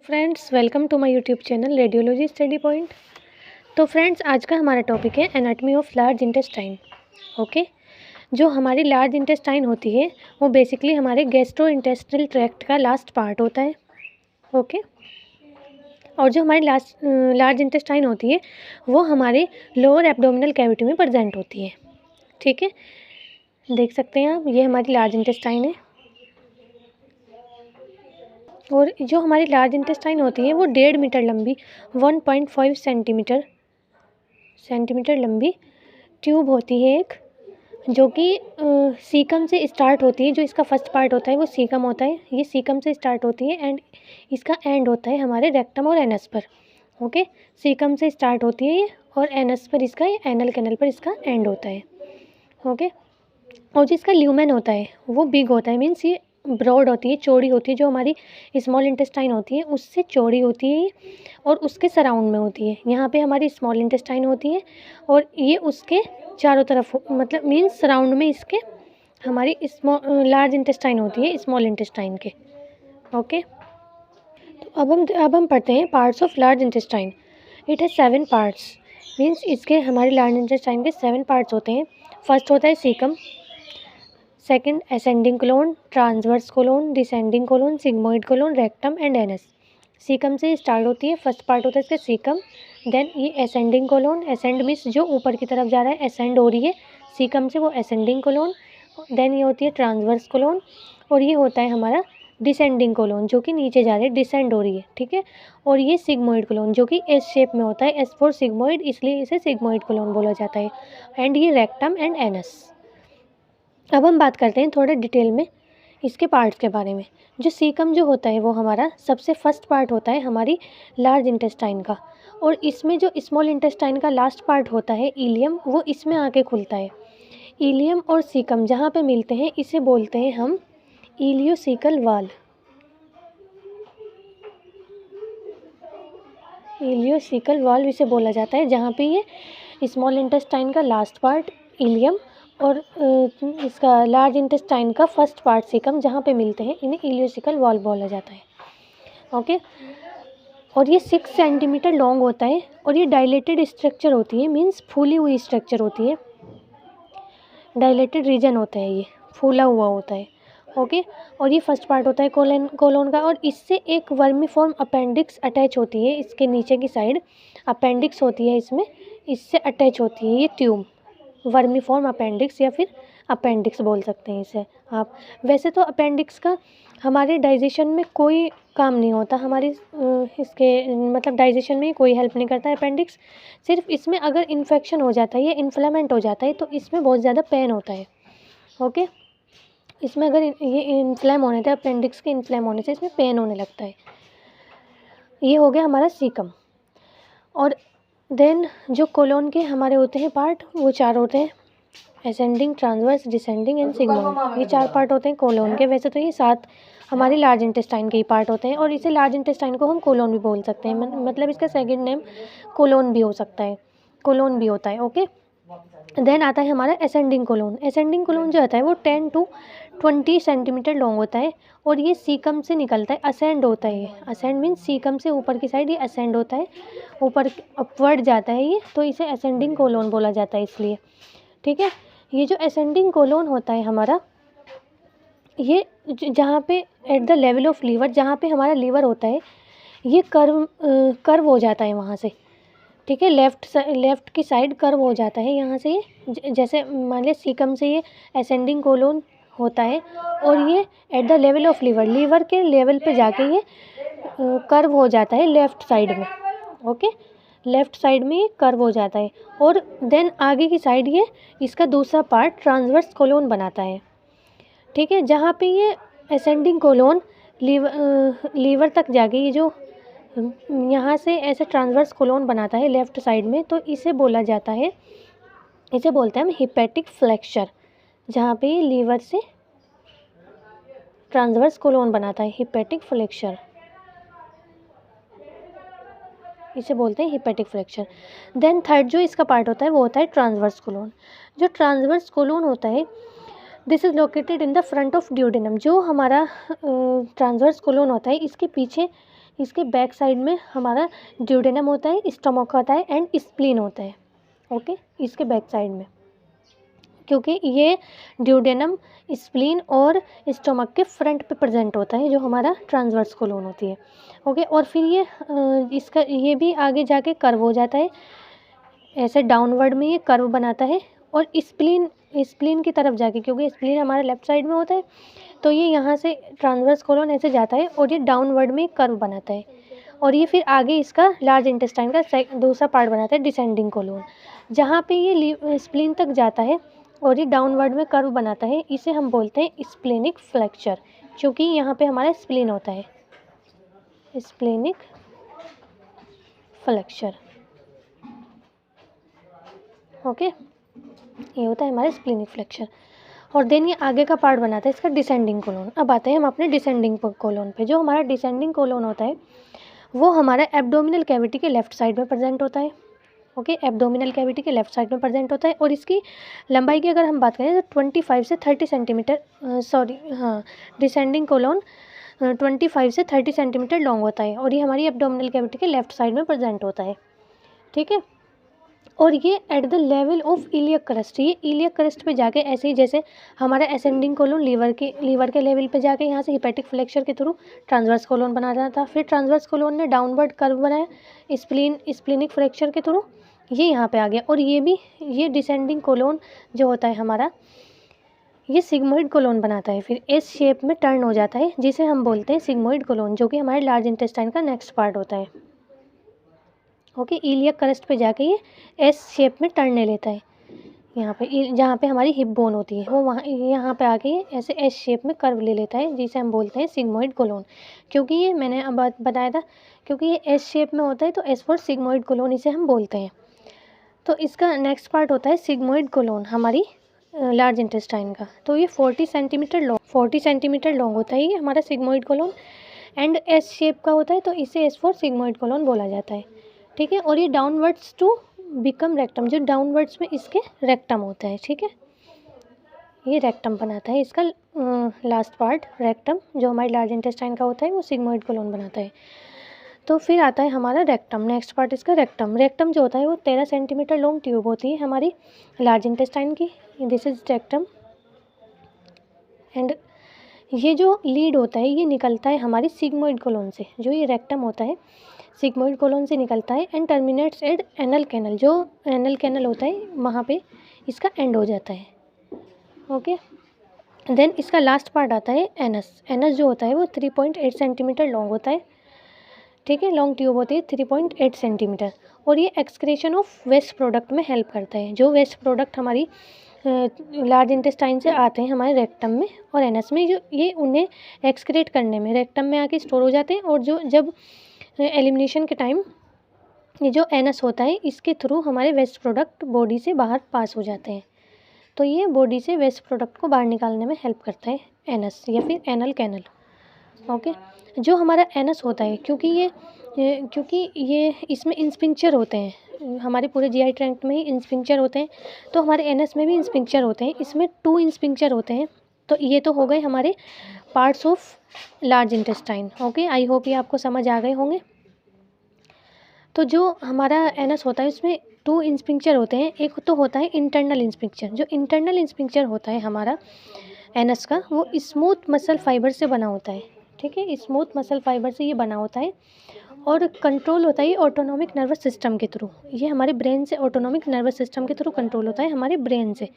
Friends, welcome to my YouTube channel radiology study point. तो friends, आज का हमारा टॉपिक है anatomy of large intestine. Okay, जो हमारी लार्ज इंटेस्टाइन होती है वो बेसिकली हमारे गैस्ट्रो इंटेस्टिनल ट्रैक्ट का लास्ट पार्ट होता है। ओके, और जो हमारी लार्ज इंटेस्टाइन होती है वो हमारे लोअर एब्डोमिनल कैविटी में प्रेजेंट होती है। ठीक है, देख सकते हैं आप, ये हमारी लार्ज इंटेस्टाइन है। और जो हमारी लार्ज इंटेस्टाइन होती है वो 1.5 मीटर लंबी 1.5 सेंटीमीटर लंबी ट्यूब होती है एक, जो कि सीकम से स्टार्ट होती है। जो इसका फर्स्ट पार्ट होता है वो सीकम होता है, ये सीकम से स्टार्ट होती है एंड इसका एंड होता है हमारे रेक्टम और एनस पर। ओके, सीकम से स्टार्ट होती है ये और एनस पर इसका, एनल कैनल पर इसका एंड होता है। ओके, और जो इसका ल्यूमेन होता है वो बिग होता है, मीन्स ये ब्रॉड होती है, चौड़ी होती है। जो हमारी स्मॉल इंटेस्टाइन होती है उससे चौड़ी होती है और उसके सराउंड में होती है। यहाँ पे हमारी स्मॉल इंटेस्टाइन होती है और ये उसके चारों तरफ, मतलब मीन्स सराउंड में इसके हमारी लार्ज इंटेस्टाइन होती है स्मॉल इंटेस्टाइन के। ओके, तो अब हम पढ़ते हैं parts of large intestine. It has 7 parts, means इसके हमारे लार्ज इंटेस्टाइन के 7 पार्ट्स होते हैं। फर्स्ट होता है caecum, second ascending colon, transverse colon, descending colon, sigmoid colon, rectum and anus. Caecum से स्टार्ट होती है, फर्स्ट पार्ट होता है इसका सीकम। देन ये असेंडिंग कोलोन, असेंड मीन्स जो ऊपर की तरफ जा रहा है, असेंड हो रही है सीकम से, वो असेंडिंग कोलोन। देन ये होती है ट्रांसवर्स कोलोन और ये होता है हमारा डिसेंडिंग कोलोन, जो कि नीचे जा रही है, डिसेंड हो रही है। ठीक है, और ये सिग्मोइड कोलोन जो कि एस शेप में होता है, एस फॉर सिग्मोइड, इसलिए इसे सिग्मोइड कोलोन बोला जाता है। एंड ये रेक्टम एंड एनस। अब हम बात करते हैं थोड़ा डिटेल में इसके पार्ट्स के बारे में। जो सीकम जो होता है वो हमारा सबसे फर्स्ट पार्ट होता है हमारी लार्ज इंटेस्टाइन का, और इसमें जो स्मॉल इंटेस्टाइन का लास्ट पार्ट होता है इलियम, वो इसमें आके खुलता है। इलियम और सीकम जहाँ पे मिलते हैं इसे बोलते हैं हम इलियोसिकल वाल। इलियोसिकल वाल्व इसे बोला जाता है, जहाँ पे ये स्मॉल इंटेस्टाइन का लास्ट पार्ट इलियम और इसका लार्ज इंटेस्टाइन का फर्स्ट पार्ट सीकम जहाँ पे मिलते हैं, इन्हें इलियोसिकल वाल्व बोला जाता है। ओके, और ये 6 सेंटीमीटर लॉन्ग होता है और ये डायलेटेड स्ट्रक्चर होती है, मीन्स फूली हुई स्ट्रक्चर होती है। डायलेटेड रीजन होता है, ये फूला हुआ होता है। ओके, और ये फर्स्ट पार्ट होता है कोलोन का, और इससे एक वर्मीफॉर्म अपेंडिक्स अटैच होती है। इसके नीचे की साइड अपेंडिक्स होती है, इसमें इससे अटैच होती है ये ट्यूब, वर्मीफॉर्म अपेंडिक्स या फिर अपेंडिक्स बोल सकते हैं इसे आप। वैसे तो अपेंडिक्स का हमारे डाइजेशन में कोई काम नहीं होता, हमारी इसके मतलब डाइजेशन में कोई हेल्प नहीं करता है अपेंडिक्स। सिर्फ इसमें अगर इन्फेक्शन हो जाता है या इन्फ्लेमेंट हो जाता है तो इसमें बहुत ज़्यादा पेन होता है। ओके, इसमें अगर ये इन्फ्लेम होने से, अपेंडिक्स के इन्फ्लेम होने से इसमें पेन होने लगता है। ये हो गया हमारा सीकम। और देन जो कोलोन के हमारे होते हैं पार्ट, वो 4 होते हैं, ascending, transverse, descending and sigmoid. ये 4 पार्ट होते हैं कोलोन के। वैसे तो ये 7 हमारी लार्ज इंटेस्टाइन के ही पार्ट होते हैं, और इसे लार्ज इंटेस्टाइन को हम कोलोन भी बोल सकते हैं, मतलब इसका सेकंड नेम कोलोन भी हो सकता है, कोलोन भी होता है। ओके, देन आता है हमारा असेंडिंग कोलोन। असेंडिंग कोलोन जो होता है वो 10 to 20 सेंटीमीटर लॉन्ग होता है और ये सीकम से निकलता है, असेंड होता है। ये असेंड मीन्स सीकम से ऊपर की साइड ये असेंड होता है, ऊपर अपवर्ड जाता है ये, तो इसे असेंडिंग कोलोन बोला जाता है इसलिए। ठीक है, ये जो असेंडिंग कोलोन होता है हमारा, ये जहाँ पे at the level of liver, जहाँ पे हमारा लीवर होता है, ये कर्व हो जाता है वहाँ से। ठीक है, लेफ़्ट की साइड कर्व हो जाता है यहाँ से। ये जैसे मान लिया सीकम से ये असेंडिंग कोलोन होता है और ये at the level of liver के लेवल पे जाके ये कर्व हो जाता है लेफ़्ट साइड में। ओके, लेफ़्ट साइड में ये कर्व हो जाता है और देन आगे की साइड ये इसका दूसरा पार्ट ट्रांसवर्स कोलोन बनाता है। ठीक है, जहाँ पे ये असेंडिंग कोलोन लीवर तक जाके ये जो यहाँ से ऐसे ट्रांसवर्स कोलोन बनाता है लेफ़्ट साइड में, तो इसे बोला जाता है, इसे बोलते हैं हम हिपैटिक फ्लेक्सर। जहाँ पे ये लीवर से ट्रांसवर्स कोलोन बनाता है, हिपैटिक फ्लेक्सर, इसे बोलते हैं हिपैटिक फ्लेक्सर। देन थर्ड जो इसका पार्ट होता है वो होता है ट्रांसवर्स कोलोन। जो ट्रांसवर्स कोलोन होता है, this is located in the front of duodenum. जो हमारा ट्रांसवर्स कोलोन होता है, इसके पीछे इसके बैक साइड में हमारा ड्यूडेनम होता है, स्टमक होता है एंड स्प्लीन होता है। ओके, इसके बैक साइड में, क्योंकि ये ड्यूडेनम, स्प्लीन और स्टमक के फ्रंट पे प्रेजेंट होता है, जो हमारा ट्रांसवर्स कोलोन होती है। ओके, और फिर ये इसका ये भी आगे जाके कर्व हो जाता है, ऐसे डाउनवर्ड में ये कर्व बनाता है। और स्प्लीन की तरफ जाके, क्योंकि स्प्लीन हमारे लेफ्ट साइड में होता है, तो ये यहाँ से ट्रांसवर्स कोलोन ऐसे जाता है और ये डाउनवर्ड में कर्व बनाता है। और ये फिर आगे इसका लार्ज इंटेस्टाइन का दूसरा पार्ट बनाता है, डिसेंडिंग कोलोन, जहाँ पे ये स्प्लीन तक जाता है और ये डाउनवर्ड में कर्व बनाता है। इसे हम बोलते हैं स्प्लेनिक फ्लेक्चर, क्योंकि यहाँ पे हमारा स्प्लीन होता है, स्प्लेनिक फ्लेक्चर। ओके, ये होता है हमारा स्प्लेनिक फ्लेक्चर। और देन ये आगे का पार्ट बनाता है इसका डिसेंडिंग कोलोन। अब आते हैं हम अपने डिसेंडिंग कोलोन पे। जो हमारा डिसेंडिंग कोलोन होता है वो हमारा एब्डोमिनल कैविटी के लेफ्ट साइड में प्रेजेंट होता है। ओके, एब्डोमिनल कैविटी के लेफ्ट साइड में प्रेजेंट होता है। और इसकी लंबाई की अगर हम बात करें तो 25 से 30 सेंटीमीटर, डिसेंडिंग कोलोन 25 से 30 सेंटीमीटर लॉन्ग होता है। और ये हमारी एब्डोमिनल कैविटी के लेफ्ट साइड में प्रेजेंट होता है। ठीक है, और ये at the level of iliac crust, ये इलियक क्रस्ट पे जाके ऐसे ही जैसे हमारा असेंडिंग कोलोन लीवर के लेवल पे जाके यहाँ से हिपेटिक फ्लेक्चर के थ्रू ट्रांसवर्स कोलोन बना रहा था। फिर ट्रांसवर्स कोलोन ने डाउनवर्ड कर्व बनाया स्प्लीनिक फ्लेक्चर के थ्रू, ये यहाँ पे आ गया। और ये डिसेंडिंग कोलोन जो होता है हमारा, ये सिग्मोइड कोलोन बनाता है, फिर एस शेप में टर्न हो जाता है, जिसे हम बोलते हैं सिग्मोइड कोलोन, जो कि हमारे लार्ज इंटेस्टाइन का नेक्स्ट पार्ट होता है। ओके, इलियक क्रस्ट पे जाके ये एस शेप में टर्न लेता है, यहाँ पे जहाँ पे हमारी हिप बोन होती है वो वहाँ यहाँ पे आके ये ऐसे एस शेप में कर्व ले लेता है, जिसे हम बोलते हैं सिग्मोइड कोलोन। क्योंकि ये मैंने अब बताया था, क्योंकि ये एस शेप में होता है तो एस फॉर सिग्मोइड कोलोन इसे हम बोलते हैं। तो इसका नेक्स्ट पार्ट होता है सिग्मोइड कोलोन हमारी लार्ज इंटेस्टाइन का। तो ये 40 सेंटीमीटर लॉन्ग होता है ये हमारा sigmoid colon, and S shape का होता है, तो इसे एस फॉर सिग्मोइड कोलोन बोला जाता है। ठीक है, और ये डाउनवर्ड्स टू बिकम रेक्टम, जो डाउनवर्ड्स में इसके रेक्टम होता है। ठीक है, ये रेक्टम बनाता है इसका लास्ट पार्ट, रेक्टम जो हमारे लार्ज इंटेस्टाइन का होता है वो सिग्मोइड कोलोन बनाता है। तो फिर आता है हमारा रेक्टम, नेक्स्ट पार्ट इसका रेक्टम जो होता है वो 13 सेंटीमीटर लॉन्ग ट्यूब होती है हमारी लार्ज इंटेस्टाइन की, दिस इज रेक्टम। एंड ये जो लीड होता है ये निकलता है हमारी सिग्मोइड कोलोन से, जो ये रेक्टम होता है सिग्मोइड कोलोन से निकलता है, and terminates at anal canal, जो एनल कैनल होता है वहाँ पे इसका एंड हो जाता है। ओके, देन इसका लास्ट पार्ट आता है एनस जो होता है वो 3.8 सेंटीमीटर लॉन्ग होता है। ठीक है, लॉन्ग ट्यूब होती है 3.8 सेंटीमीटर, और ये एक्सक्रीशन ऑफ वेस्ट प्रोडक्ट में हेल्प करता है। जो वेस्ट प्रोडक्ट हमारी लार्ज इंटेस्टाइन से आते हैं हमारे रेक्टम में और एनस में, जो ये उन्हें एक्सक्रीट करने में रेक्टम में आके स्टोर हो जाते हैं, और जो जब एलिमिनेशन के टाइम ये जो एनस होता है इसके थ्रू हमारे वेस्ट प्रोडक्ट बॉडी से बाहर पास हो जाते हैं। तो ये बॉडी से वेस्ट प्रोडक्ट को बाहर निकालने में हेल्प करता है एनस या फिर एनल कैनल। ओके, जो हमारा एनस होता है क्योंकि ये इसमें इंस्पिंक्चर होते हैं, हमारे पूरे जीआई ट्रैक्ट में ही इंस्पिंक्चर होते हैं, तो हमारे एनस में भी इंस्पिंक्चर होते हैं। इसमें 2 इंस्पिंक्चर होते हैं। तो ये तो हो गए हमारे parts of large intestine. Okay, I hope ये आपको समझ आ गए होंगे। तो जो हमारा एनस होता है उसमें 2 इंस्पिंक्चर होते हैं। एक तो होता है इंटरनल इंस्पिंक्चर, जो इंटरनल इंस्पिंक्चर होता है हमारा एनस का वो स्मूथ मसल फाइबर से बना होता है। ठीक है, स्मूथ मसल फाइबर से ये बना होता है, और कंट्रोल होता है ऑटोनॉमिक नर्वस सिस्टम के थ्रू। ये हमारे ब्रेन से ऑटोनॉमिक नर्वस सिस्टम के थ्रू कंट्रोल होता है, हमारे ब्रेन से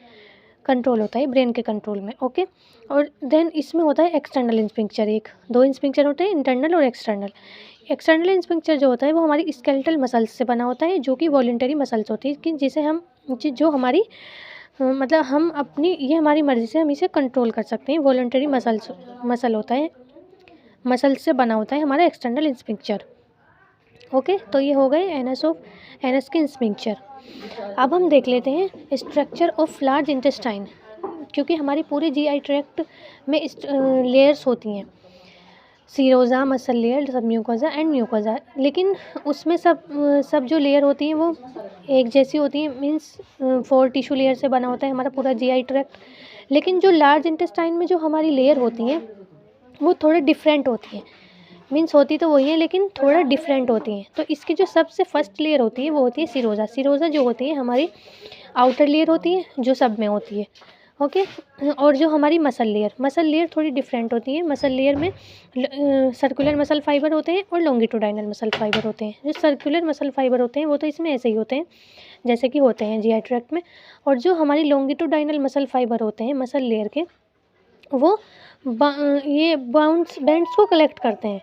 कंट्रोल होता है, ब्रेन के कंट्रोल में। ओके, और देन इसमें होता है एक्सटर्नल इंस्पिंक्चर, 2 इंस्पिंक्चर होते हैं, इंटरनल और एक्सटर्नल। एक्सटर्नल इंस्पिंक्चर जो होता है वो हमारी स्केलेटल मसल्स से बना होता है, जो कि वॉलंटरी मसल्स होती है, कि जिसे हम जो हमारी मतलब हम अपनी ये हमारी मर्ज़ी से हम इसे कंट्रोल कर सकते हैं। वॉलंटरी मसल होता है, मसल्स से बना होता है हमारा एक्सटर्नल इंस्पिंक्चर। ओके, तो ये हो गए एनस के इंस्पिंक्चर। अब हम देख लेते हैं स्ट्रक्चर ऑफ लार्ज इंटेस्टाइन, क्योंकि हमारी पूरी जीआई ट्रैक्ट में लेयर्स होती हैं, सीरोजा, मसल लेयर, सब म्यूकोजा एंड म्यूकोजा, लेकिन उसमें सब जो लेयर होती हैं वो एक जैसी होती हैं, मीन्स 4 टिश्यू लेयर से बना होता है हमारा पूरा जीआई ट्रैक्ट। लेकिन जो लार्ज इंटेस्टाइन में जो हमारी लेयर होती हैं वो थोड़े डिफरेंट होती हैं, मीन्स होती तो वही है लेकिन थोड़ा डिफरेंट होती हैं। तो इसकी जो सबसे फर्स्ट लेयर होती है वो होती है सीरोजा। सीरोजा जो होती है हमारी आउटर लेयर होती है जो सब में होती है, ओके। और जो हमारी मसल लेयर थोड़ी डिफरेंट होती है। मसल लेयर में सर्कुलर मसल फाइबर होते हैं और लॉन्गिट्यूडाइनल मसल फाइबर होते हैं। जो सर्कुलर मसल फाइबर होते हैं वो तो इसमें ऐसे ही होते हैं जैसे कि होते हैं जीआई ट्रैक्ट में, और जो हमारी लॉन्गिट्यूडाइनल मसल फाइबर होते हैं मसल लेयर के, वो ये बैंड्स को कलेक्ट करते हैं।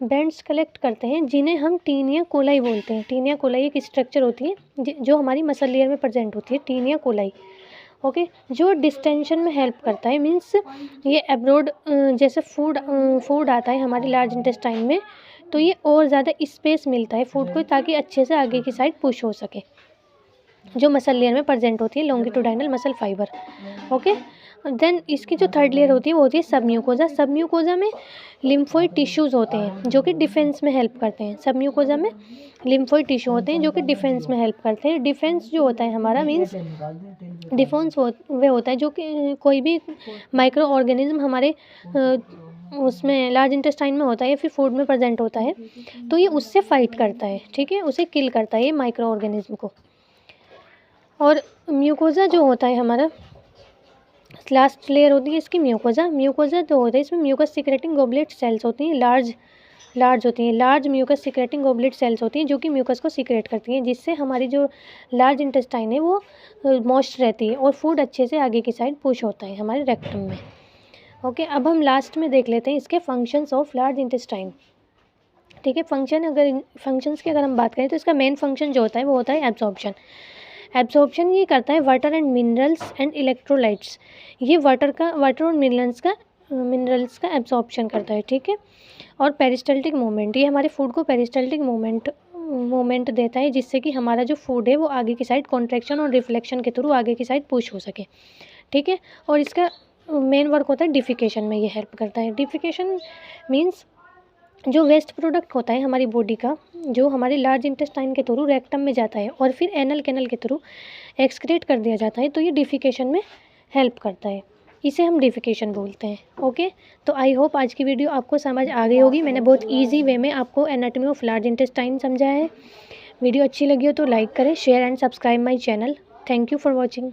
बैंड्स कलेक्ट करते हैं जिन्हें हम टीनिया कोलाई बोलते हैं। टीनिया कोलाई एक स्ट्रक्चर होती है जो हमारी मसल लेयर में प्रेजेंट होती है, टीनिया कोलाई, ओके। जो डिस्टेंशन में हेल्प करता है, मीन्स ये एब्रोड जैसे फूड आता है हमारे लार्ज इंटेस्टाइन में तो ये और ज़्यादा स्पेस मिलता है फूड को ताकि अच्छे से आगे की साइड पुश हो सके, जो मसल लेयर में प्रेजेंट होती है लॉन्गिट्यूडाइनल मसल फाइबर, ओके। देन इसकी जो थर्ड लेयर होती है वो होती है सबम्यूकोजा। सबम्यूकोजा में लिम्फोइड टिश्यूज़ होते हैं जो कि डिफेंस में हेल्प करते हैं। सबम्यूकोजा में लिम्फोइड टिश्यू होते हैं जो कि डिफेंस में हेल्प करते हैं। डिफेंस जो होता है हमारा मीन्स डिफेंस वे होता है जो कि कोई भी माइक्रो ऑर्गेनिज्म हमारे उसमें लार्ज इंटेस्टाइन में होता है या फिर फूड में प्रेजेंट होता है तो ये उससे फाइट करता है, ठीक है, उसे किल करता है ये माइक्रो ऑर्गेनिज्म को। और म्यूकोजा जो होता है हमारा लास्ट लेयर होती है इसकी म्यूकोजा। म्यूकोजा जो होता है इसमें म्यूकस सिक्रेटिंग गॉबलेट सेल्स होती हैं, लार्ज होती हैं। Large mucus secreting goblet cells होती हैं जो कि म्यूकस को सिक्रेट करती हैं, जिससे हमारी जो लार्ज इंटेस्टाइन है वो मॉइस्ट रहती है और फूड अच्छे से आगे की साइड पुश होता है हमारे रेक्टम में, ओके। अब हम लास्ट में देख लेते हैं इसके फंक्शंस ऑफ लार्ज इंटेस्टाइन, ठीक है। फंक्शंस की अगर हम बात करें तो इसका मेन फंक्शन जो होता है वो होता है एब्जॉर्प्शन। एब्जॉर्प्शन ये करता है water and minerals and electrolytes. ये वाटर और मिनरल्स का एब्जॉर्प्शन करता है, ठीक है। और पेरिस्टल्टिक मूवमेंट, ये हमारे फूड को पेरिस्टल्टिक मूवमेंट देता है जिससे कि हमारा जो फूड है वो आगे की साइड कॉन्ट्रैक्शन और रिफ्लेक्शन के थ्रू आगे की साइड पुश हो सके, ठीक है। और इसका मेन वर्क होता है डिफिकेशन में, ये हेल्प करता है। डिफिकेशन मीन्स जो वेस्ट प्रोडक्ट होता है हमारी बॉडी का जो हमारे लार्ज इंटेस्टाइन के थ्रू रेक्टम में जाता है और फिर एनल कैनल के थ्रू एक्सक्रीट कर दिया जाता है तो ये डिफिकेशन में हेल्प करता है, इसे हम डिफिकेशन बोलते हैं, ओके। तो आई होप आज की वीडियो आपको समझ आ गई होगी। मैंने बहुत ईजी वे में आपको एनाटॉमी ऑफ लार्ज इंटेस्टाइन समझाया है। वीडियो अच्छी लगी हो तो लाइक करें, share and subscribe my channel. Thank you for watching.